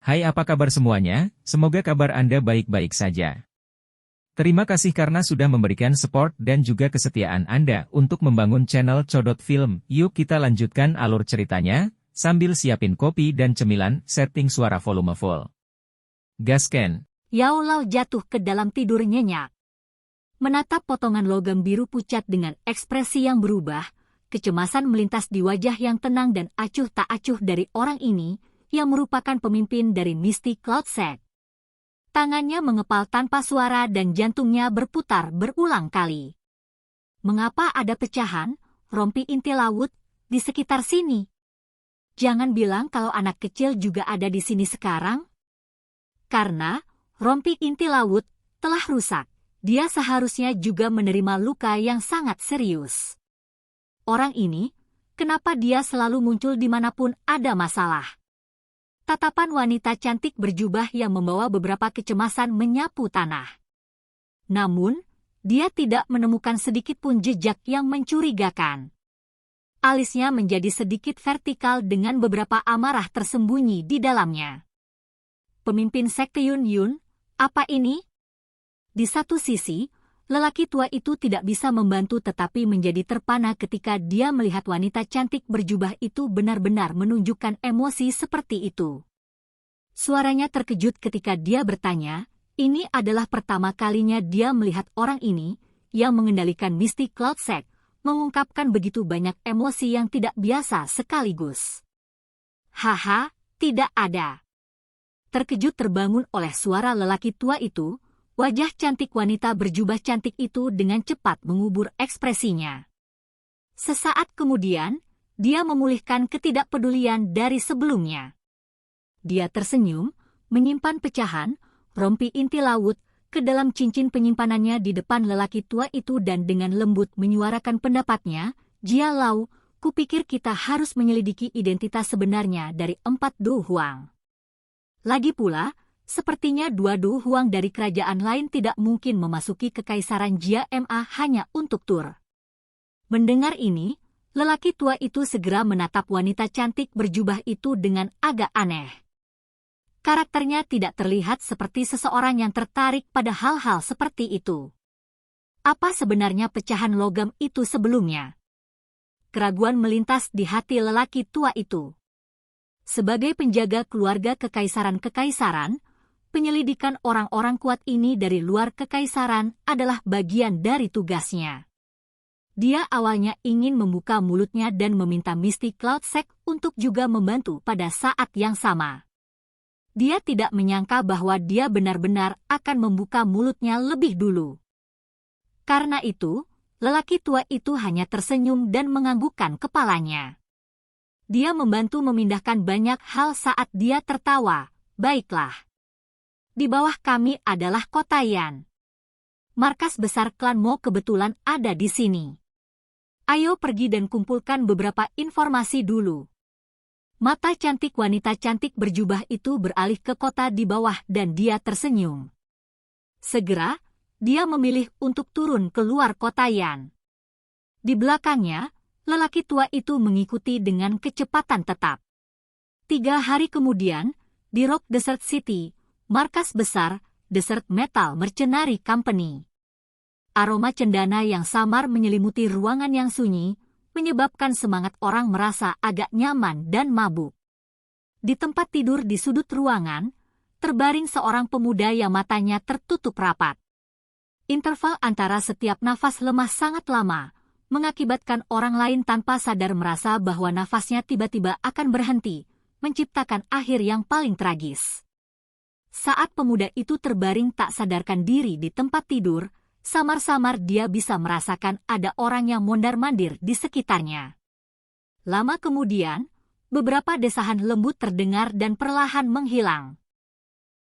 Hai, apa kabar semuanya? Semoga kabar Anda baik-baik saja. Terima kasih karena sudah memberikan support dan juga kesetiaan Anda untuk membangun channel Codot Film. Yuk kita lanjutkan alur ceritanya, sambil siapin kopi dan cemilan, setting suara volume full. Gasken. Yao Lao jatuh ke dalam tidur nyenyak. Menatap potongan logam biru pucat dengan ekspresi yang berubah, kecemasan melintas di wajah yang tenang dan acuh tak acuh dari orang ini, yang merupakan pemimpin dari Misty Cloud Sect. Tangannya mengepal tanpa suara dan jantungnya berputar berulang kali. Mengapa ada pecahan, rompi inti laut, di sekitar sini? Jangan bilang kalau anak kecil juga ada di sini sekarang. Karena rompi inti laut telah rusak, dia seharusnya juga menerima luka yang sangat serius. Orang ini, kenapa dia selalu muncul dimanapun ada masalah? Tatapan wanita cantik berjubah yang membawa beberapa kecemasan menyapu tanah. Namun, dia tidak menemukan sedikit pun jejak yang mencurigakan. Alisnya menjadi sedikit vertikal dengan beberapa amarah tersembunyi di dalamnya. Pemimpin Sekte Yun Yun, apa ini? Di satu sisi, lelaki tua itu tidak bisa membantu tetapi menjadi terpana ketika dia melihat wanita cantik berjubah itu benar-benar menunjukkan emosi seperti itu. Suaranya terkejut ketika dia bertanya, ini adalah pertama kalinya dia melihat orang ini, yang mengendalikan Misty Cloud Sect, mengungkapkan begitu banyak emosi yang tidak biasa sekaligus. Haha, tidak ada. Terkejut terbangun oleh suara lelaki tua itu, wajah cantik wanita berjubah cantik itu dengan cepat mengubur ekspresinya. Sesaat kemudian, dia memulihkan ketidakpedulian dari sebelumnya. Dia tersenyum, menyimpan pecahan, rompi inti laut, ke dalam cincin penyimpanannya di depan lelaki tua itu dan dengan lembut menyuarakan pendapatnya, Jia Lau, kupikir kita harus menyelidiki identitas sebenarnya dari 4 Du Huang. Lagi pula, sepertinya 2 Du Huang dari kerajaan lain tidak mungkin memasuki kekaisaran Jia Ma hanya untuk tur. Mendengar ini, lelaki tua itu segera menatap wanita cantik berjubah itu dengan agak aneh. Karakternya tidak terlihat seperti seseorang yang tertarik pada hal-hal seperti itu. Apa sebenarnya pecahan logam itu sebelumnya? Keraguan melintas di hati lelaki tua itu. Sebagai penjaga keluarga kekaisaran-kekaisaran, penyelidikan orang-orang kuat ini dari luar kekaisaran adalah bagian dari tugasnya. Dia awalnya ingin membuka mulutnya dan meminta Misty Cloud Sect untuk juga membantu pada saat yang sama. Dia tidak menyangka bahwa dia benar-benar akan membuka mulutnya lebih dulu. Karena itu, lelaki tua itu hanya tersenyum dan menganggukkan kepalanya. Dia membantu memindahkan banyak hal saat dia tertawa. Baiklah. Di bawah kami adalah kota Yan. Markas besar klan Mo kebetulan ada di sini. Ayo pergi dan kumpulkan beberapa informasi dulu. Mata cantik wanita cantik berjubah itu beralih ke kota di bawah dan dia tersenyum. Segera, dia memilih untuk turun keluar kota Yan. Di belakangnya, lelaki tua itu mengikuti dengan kecepatan tetap. 3 hari kemudian, di Rock Desert City, markas besar, Desert Metal Mercenary Company. Aroma cendana yang samar menyelimuti ruangan yang sunyi, menyebabkan semangat orang merasa agak nyaman dan mabuk. Di tempat tidur di sudut ruangan, terbaring seorang pemuda yang matanya tertutup rapat. Interval antara setiap nafas lemas sangat lama, mengakibatkan orang lain tanpa sadar merasa bahwa nafasnya tiba-tiba akan berhenti, menciptakan akhir yang paling tragis. Saat pemuda itu terbaring tak sadarkan diri di tempat tidur, samar-samar dia bisa merasakan ada orang yang mondar-mandir di sekitarnya. Lama kemudian, beberapa desahan lembut terdengar dan perlahan menghilang.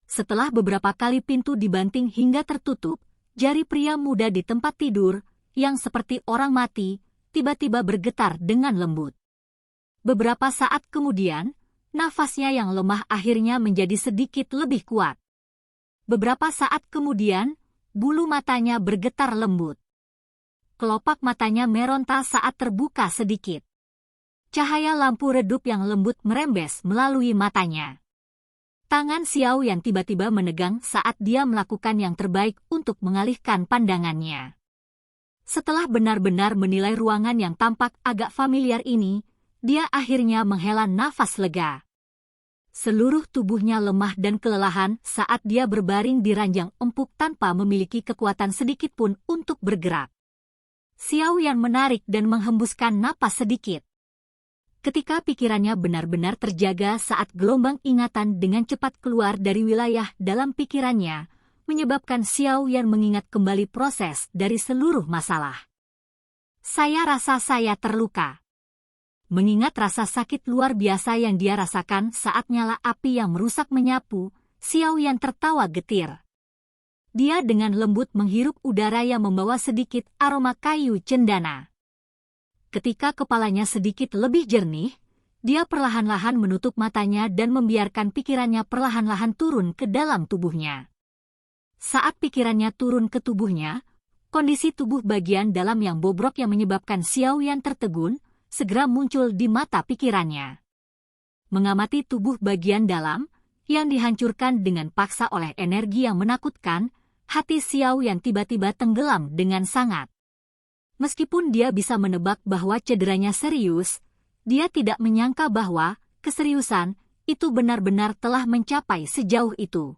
Setelah beberapa kali pintu dibanting hingga tertutup, jari pria muda di tempat tidur, yang seperti orang mati, tiba-tiba bergetar dengan lembut. Beberapa saat kemudian, nafasnya yang lemah akhirnya menjadi sedikit lebih kuat. Beberapa saat kemudian, bulu matanya bergetar lembut. Kelopak matanya meronta saat terbuka sedikit. Cahaya lampu redup yang lembut merembes melalui matanya. Tangan Xiao Yan tiba-tiba menegang saat dia melakukan yang terbaik untuk mengalihkan pandangannya. Setelah benar-benar menilai ruangan yang tampak agak familiar ini, dia akhirnya menghela nafas lega. Seluruh tubuhnya lemah dan kelelahan saat dia berbaring di ranjang empuk tanpa memiliki kekuatan sedikit pun untuk bergerak. Xiao Yan menarik dan menghembuskan napas sedikit. Ketika pikirannya benar-benar terjaga saat gelombang ingatan dengan cepat keluar dari wilayah dalam pikirannya, menyebabkan Xiao Yan mengingat kembali proses dari seluruh masalah. Saya rasa saya terluka. Mengingat rasa sakit luar biasa yang dia rasakan saat nyala api yang merusak menyapu, Xiao Yan tertawa getir. Dia dengan lembut menghirup udara yang membawa sedikit aroma kayu cendana. Ketika kepalanya sedikit lebih jernih, dia perlahan-lahan menutup matanya dan membiarkan pikirannya perlahan-lahan turun ke dalam tubuhnya. Saat pikirannya turun ke tubuhnya, kondisi tubuh bagian dalam yang bobrok yang menyebabkan Xiao Yan tertegun, segera muncul di mata pikirannya. Mengamati tubuh bagian dalam, yang dihancurkan dengan paksa oleh energi yang menakutkan, hati Xiao Yan tiba-tiba tenggelam dengan sangat. Meskipun dia bisa menebak bahwa cederanya serius, dia tidak menyangka bahwa keseriusan itu benar-benar telah mencapai sejauh itu.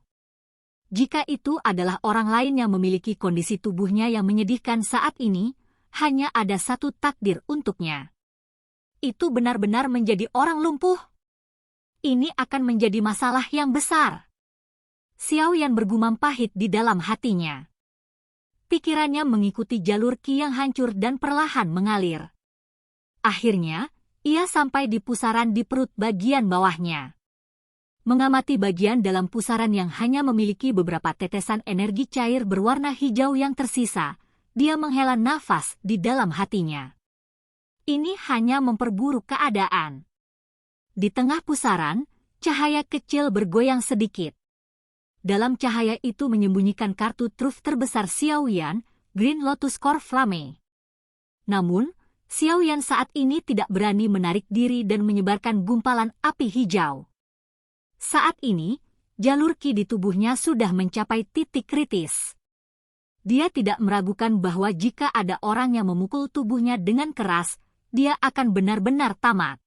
Jika itu adalah orang lain yang memiliki kondisi tubuhnya yang menyedihkan saat ini, hanya ada satu takdir untuknya. Itu benar-benar menjadi orang lumpuh. Ini akan menjadi masalah yang besar. Xiao Yan bergumam pahit di dalam hatinya. Pikirannya mengikuti jalur qi yang hancur dan perlahan mengalir. Akhirnya, ia sampai di pusaran di perut bagian bawahnya. Mengamati bagian dalam pusaran yang hanya memiliki beberapa tetesan energi cair berwarna hijau yang tersisa, dia menghela nafas di dalam hatinya. Ini hanya memperburuk keadaan. Di tengah pusaran, cahaya kecil bergoyang sedikit. Dalam cahaya itu menyembunyikan kartu truf terbesar Xiao Yan, Green Lotus Core Flame. Namun, Xiao Yan saat ini tidak berani menarik diri dan menyebarkan gumpalan api hijau. Saat ini, jalur qi di tubuhnya sudah mencapai titik kritis. Dia tidak meragukan bahwa jika ada orang yang memukul tubuhnya dengan keras, dia akan benar-benar tamat.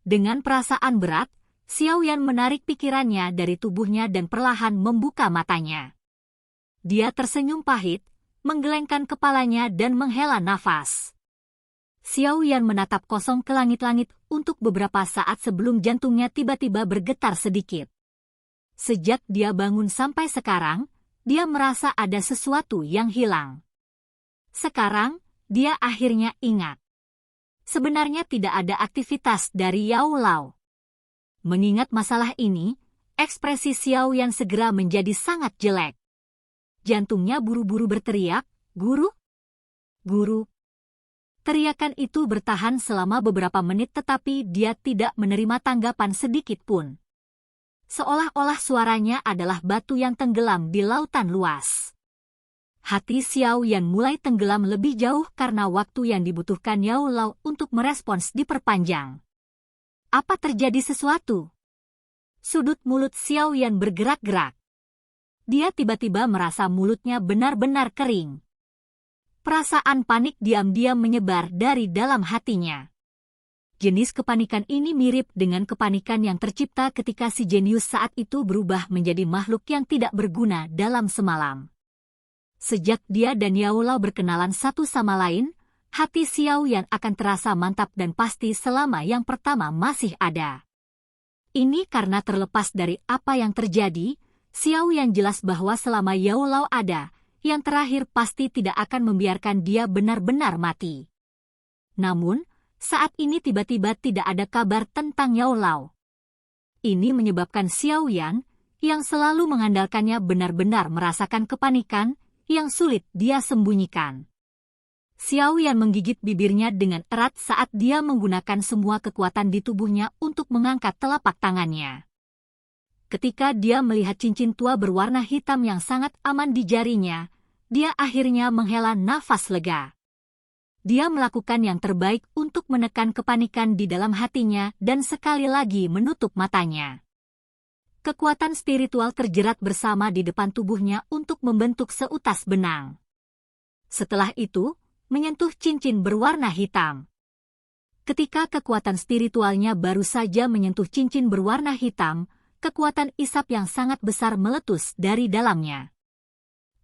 Dengan perasaan berat, Xiao Yan menarik pikirannya dari tubuhnya dan perlahan membuka matanya. Dia tersenyum pahit, menggelengkan kepalanya dan menghela nafas. Xiao Yan menatap kosong ke langit-langit untuk beberapa saat sebelum jantungnya tiba-tiba bergetar sedikit. Sejak dia bangun sampai sekarang, dia merasa ada sesuatu yang hilang. Sekarang, dia akhirnya ingat. Sebenarnya tidak ada aktivitas dari Yao Lao. Mengingat masalah ini, ekspresi Xiao Yan segera menjadi sangat jelek. Jantungnya buru-buru berteriak, "Guru? Guru!" Teriakan itu bertahan selama beberapa menit tetapi dia tidak menerima tanggapan sedikit pun. Seolah-olah suaranya adalah batu yang tenggelam di lautan luas. Hati Xiao Yan mulai tenggelam lebih jauh karena waktu yang dibutuhkan Yao Lao untuk merespons diperpanjang. Apa terjadi sesuatu? Sudut mulut Xiao Yan bergerak-gerak. Dia tiba-tiba merasa mulutnya benar-benar kering. Perasaan panik diam-diam menyebar dari dalam hatinya. Jenis kepanikan ini mirip dengan kepanikan yang tercipta ketika si jenius saat itu berubah menjadi makhluk yang tidak berguna dalam semalam. Sejak dia dan Yao Lao berkenalan satu sama lain, hati Xiao Yan akan terasa mantap dan pasti selama yang pertama masih ada. Ini karena terlepas dari apa yang terjadi, Xiao Yan jelas bahwa selama Yao Lao ada, yang terakhir pasti tidak akan membiarkan dia benar-benar mati. Namun, saat ini tiba-tiba tidak ada kabar tentang Yao Lao. Ini menyebabkan Xiao Yan, yang selalu mengandalkannya benar-benar merasakan kepanikan, yang sulit dia sembunyikan. Xiao Yan menggigit bibirnya dengan erat saat dia menggunakan semua kekuatan di tubuhnya untuk mengangkat telapak tangannya. Ketika dia melihat cincin tua berwarna hitam yang sangat aman di jarinya, dia akhirnya menghela nafas lega. Dia melakukan yang terbaik untuk menekan kepanikan di dalam hatinya dan sekali lagi menutup matanya. kekuatan spiritual terjerat bersama di depan tubuhnya untuk membentuk seutas benang. Setelah itu, menyentuh cincin berwarna hitam. Ketika kekuatan spiritualnya baru saja menyentuh cincin berwarna hitam, kekuatan isap yang sangat besar meletus dari dalamnya.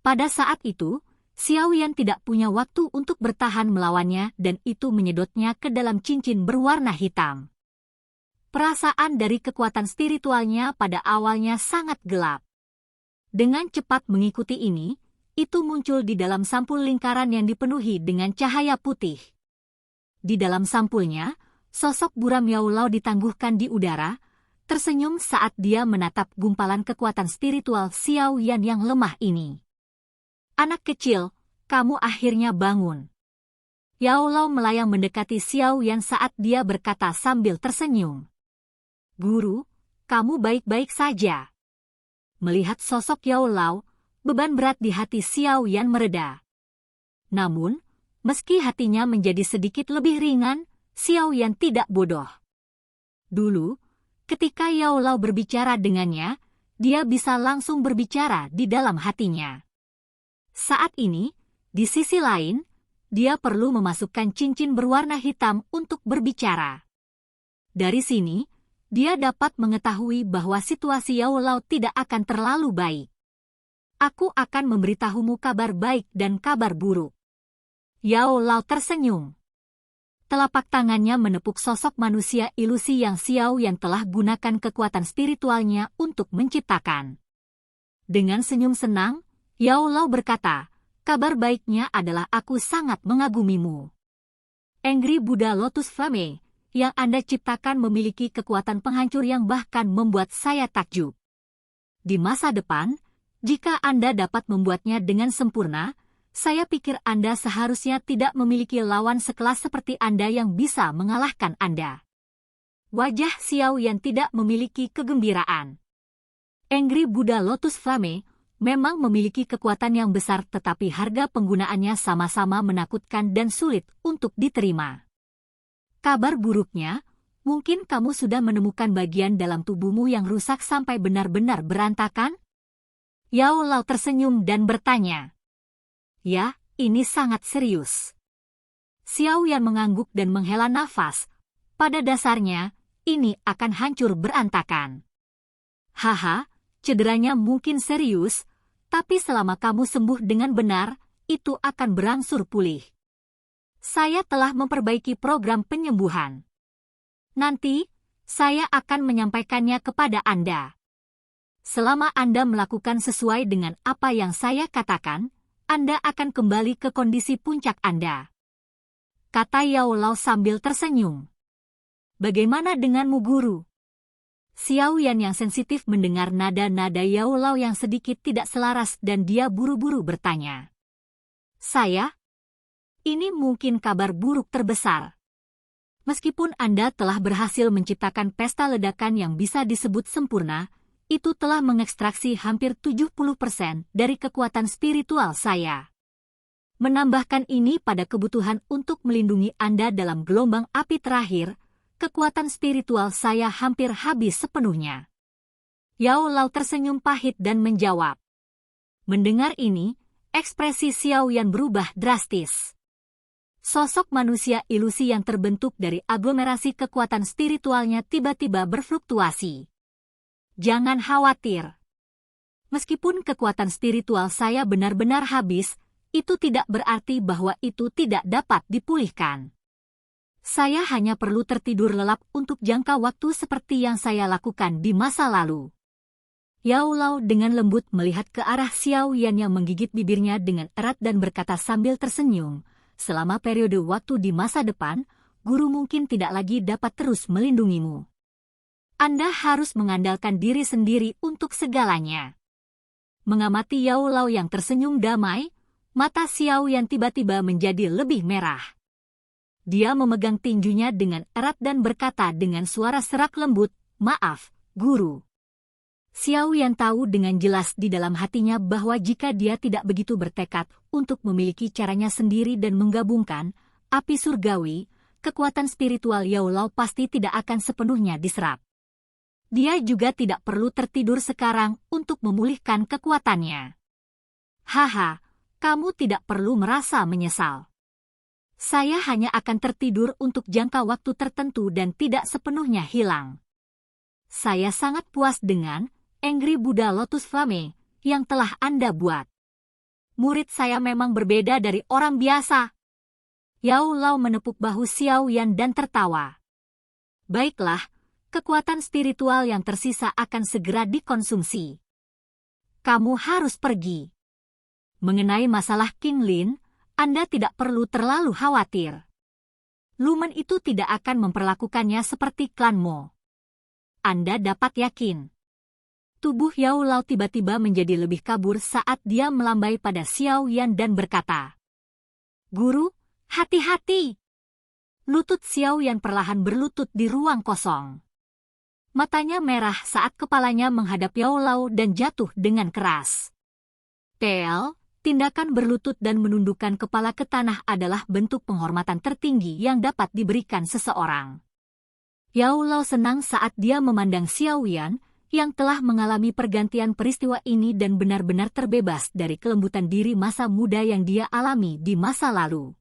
Pada saat itu, Xiao Yan tidak punya waktu untuk bertahan melawannya dan itu menyedotnya ke dalam cincin berwarna hitam. Perasaan dari kekuatan spiritualnya pada awalnya sangat gelap. Dengan cepat mengikuti ini, itu muncul di dalam sampul lingkaran yang dipenuhi dengan cahaya putih. Di dalam sampulnya, sosok buram Yao Lao ditangguhkan di udara, tersenyum saat dia menatap gumpalan kekuatan spiritual Xiao Yan yang lemah ini. Anak kecil, kamu akhirnya bangun. Yao Lao melayang mendekati Xiao Yan saat dia berkata sambil tersenyum. Guru, kamu baik-baik saja. Melihat sosok Yao Lao, beban berat di hati Xiao Yan mereda. Namun, meski hatinya menjadi sedikit lebih ringan, Xiao Yan tidak bodoh. Dulu, ketika Yao Lao berbicara dengannya, dia bisa langsung berbicara di dalam hatinya. Saat ini, di sisi lain, dia perlu memasukkan cincin berwarna hitam untuk berbicara. Dari sini, dia dapat mengetahui bahwa situasi Yao Lao tidak akan terlalu baik. Aku akan memberitahumu kabar baik dan kabar buruk. Yao Lao tersenyum. Telapak tangannya menepuk sosok manusia ilusi yang Xiao Yan telah gunakan kekuatan spiritualnya untuk menciptakan. Dengan senyum senang, Yao Lao berkata, kabar baiknya adalah aku sangat mengagumimu. Angry Buddha Lotus Flame yang Anda ciptakan memiliki kekuatan penghancur yang bahkan membuat saya takjub. Di masa depan, jika Anda dapat membuatnya dengan sempurna, saya pikir Anda seharusnya tidak memiliki lawan sekelas seperti Anda yang bisa mengalahkan Anda. Wajah Xiao Yan tidak memiliki kegembiraan. Angry Buddha Lotus Flame memang memiliki kekuatan yang besar tetapi harga penggunaannya sama-sama menakutkan dan sulit untuk diterima. Kabar buruknya, mungkin kamu sudah menemukan bagian dalam tubuhmu yang rusak sampai benar-benar berantakan? Yao Lao tersenyum dan bertanya. Ya, ini sangat serius. Xiao Yan mengangguk dan menghela nafas. Pada dasarnya, ini akan hancur berantakan. Haha, cederanya mungkin serius, tapi selama kamu sembuh dengan benar, itu akan berangsur pulih. Saya telah memperbaiki program penyembuhan. Nanti, saya akan menyampaikannya kepada Anda. Selama Anda melakukan sesuai dengan apa yang saya katakan, Anda akan kembali ke kondisi puncak Anda. Kata Yao Lao sambil tersenyum. Bagaimana denganmu, guru? Xiao Yan yang sensitif mendengar nada-nada Yao Lao yang sedikit tidak selaras dan dia buru-buru bertanya. Saya? Ini mungkin kabar buruk terbesar. Meskipun Anda telah berhasil menciptakan pesta ledakan yang bisa disebut sempurna, itu telah mengekstraksi hampir 70% dari kekuatan spiritual saya. Menambahkan ini pada kebutuhan untuk melindungi Anda dalam gelombang api terakhir, kekuatan spiritual saya hampir habis sepenuhnya. Yao Lao tersenyum pahit dan menjawab. Mendengar ini, ekspresi Xiao Yan berubah drastis. Sosok manusia ilusi yang terbentuk dari aglomerasi kekuatan spiritualnya tiba-tiba berfluktuasi. Jangan khawatir. Meskipun kekuatan spiritual saya benar-benar habis, itu tidak berarti bahwa itu tidak dapat dipulihkan. Saya hanya perlu tertidur lelap untuk jangka waktu seperti yang saya lakukan di masa lalu. Yao Lao dengan lembut melihat ke arah Xiao Yan yang menggigit bibirnya dengan erat dan berkata sambil tersenyum, selama periode waktu di masa depan, guru mungkin tidak lagi dapat terus melindungimu. Anda harus mengandalkan diri sendiri untuk segalanya. Mengamati Yao Lao yang tersenyum damai, mata Xiao Yan tiba-tiba menjadi lebih merah. Dia memegang tinjunya dengan erat dan berkata dengan suara serak lembut, "Maaf, guru." Xiao Yan tahu dengan jelas di dalam hatinya bahwa jika dia tidak begitu bertekad untuk memiliki caranya sendiri dan menggabungkan api surgawi, kekuatan spiritual Yao Lao pasti tidak akan sepenuhnya diserap. Dia juga tidak perlu tertidur sekarang untuk memulihkan kekuatannya. Haha, kamu tidak perlu merasa menyesal. Saya hanya akan tertidur untuk jangka waktu tertentu dan tidak sepenuhnya hilang. Saya sangat puas dengan Angry Buddha Lotus Flame yang telah Anda buat. Murid saya memang berbeda dari orang biasa. Yao Lao menepuk bahu Xiao Yan dan tertawa. Baiklah, kekuatan spiritual yang tersisa akan segera dikonsumsi. Kamu harus pergi. Mengenai masalah King Lin, Anda tidak perlu terlalu khawatir. Lumen itu tidak akan memperlakukannya seperti klan Mo. Anda dapat yakin. Tubuh Yao Lao tiba-tiba menjadi lebih kabur saat dia melambai pada Xiao Yan dan berkata, "Guru, hati-hati!" Lutut Xiao Yan perlahan berlutut di ruang kosong. Matanya merah saat kepalanya menghadap Yao Lao dan jatuh dengan keras. Tindakan berlutut dan menundukkan kepala ke tanah adalah bentuk penghormatan tertinggi yang dapat diberikan seseorang. Yao Lao senang saat dia memandang Xiao Yan, yang telah mengalami pergantian peristiwa ini dan benar-benar terbebas dari kelembutan diri masa muda yang dia alami di masa lalu.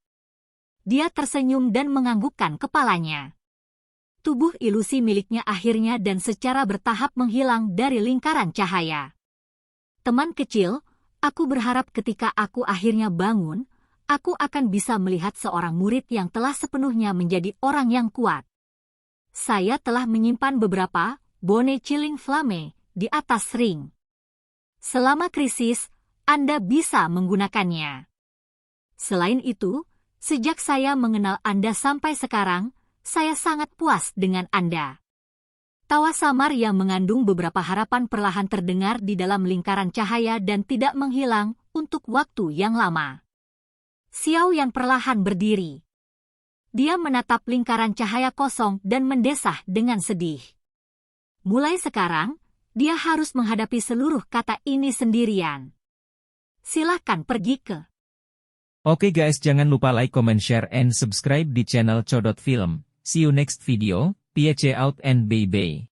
Dia tersenyum dan menganggukkan kepalanya. Tubuh ilusi miliknya akhirnya dan secara bertahap menghilang dari lingkaran cahaya. Teman kecil, aku berharap ketika aku akhirnya bangun, aku akan bisa melihat seorang murid yang telah sepenuhnya menjadi orang yang kuat. Saya telah menyimpan beberapa Bone Chilling Flame di atas ring. Selama krisis, Anda bisa menggunakannya. Selain itu, sejak saya mengenal Anda sampai sekarang, saya sangat puas dengan Anda. Tawa samar yang mengandung beberapa harapan perlahan terdengar di dalam lingkaran cahaya dan tidak menghilang untuk waktu yang lama. Xiao Yan perlahan berdiri. Dia menatap lingkaran cahaya kosong dan mendesah dengan sedih. Mulai sekarang, dia harus menghadapi seluruh kata ini sendirian. Silakan pergi ke. Oke guys, jangan lupa like, comment, share, and subscribe di channel Codot Film. See you next video, peace out and bye-bye.